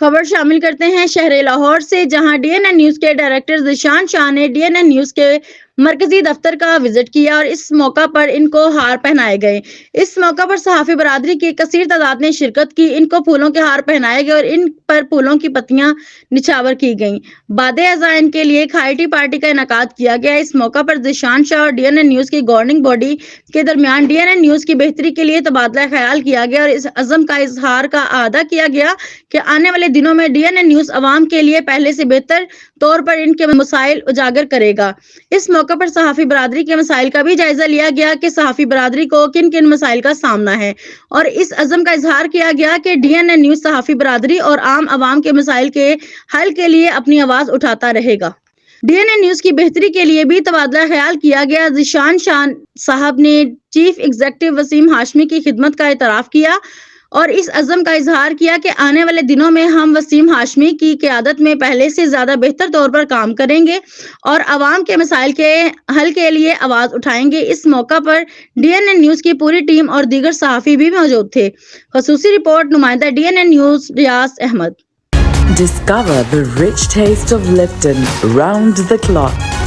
خبر شامل کرتے ہیں شہر لاہور سے، جہاں ڈی این این نیوز کے ڈائریکٹر ذیشان شاہ نے ڈی این این نیوز کے مرکزی دفتر کا وزٹ کیا اور اس موقع پر ان کو ہار پہنائے گئے۔ اس موقع پر صحافی برادری کی کثیر تعداد نے شرکت کی۔ ان کو پھولوں کے ہار پہنائے گئے اور ان پر پھولوں کی پتیاں نچھاور کی گئیں۔ بعد ازاں ان کے لیے کھائیٹی پارٹی کا انعقاد کیا گیا۔ اس موقع پر ذیشان شاہ اور ڈی این این نیوز کی گورننگ باڈی کے درمیان ڈی این این نیوز کی بہتری کے لیے تبادلہ خیال کیا گیا اور اس عزم کا اظہار کا اعادہ کیا گیا کہ آنے والے دنوں میں ڈی این این نیوز عوام کے لیے پہلے سے بہتر طور پر ان کے مسائل اجاگر کرے گا۔ اس موقع پر صحافی برادری کے مسائل کا بھی جائزہ لیا گیا کہ صحافی برادری کو کن کن مسائل کا سامنا ہے، اور اس عزم کا اظہار کیا گیا کہ ڈی این این نیوز صحافی برادری اور عام عوام کے مسائل کے حل کے لیے اپنی آواز اٹھاتا رہے گا۔ ڈی این این نیوز کی بہتری کے لیے بھی تبادلہ خیال کیا گیا۔ ذیشان شاہ صاحب نے چیف ایگزیکٹو وسیم ہاشمی کی خدمت کا اعتراف کیا اور اس عزم کا اظہار کیا کہ آنے والے دنوں میں ہم وسیم ہاشمی کی قیادت میں پہلے سے زیادہ بہتر طور پر کام کریں گے اور عوام کے مسائل کے حل کے لیے آواز اٹھائیں گے۔ اس موقع پر ڈی این این نیوز کی پوری ٹیم اور دیگر صحافی بھی موجود تھے۔ خصوصی رپورٹ نمائندہ D N N news Riaz Ahmed. Discover the rich taste of Lipton round the clock.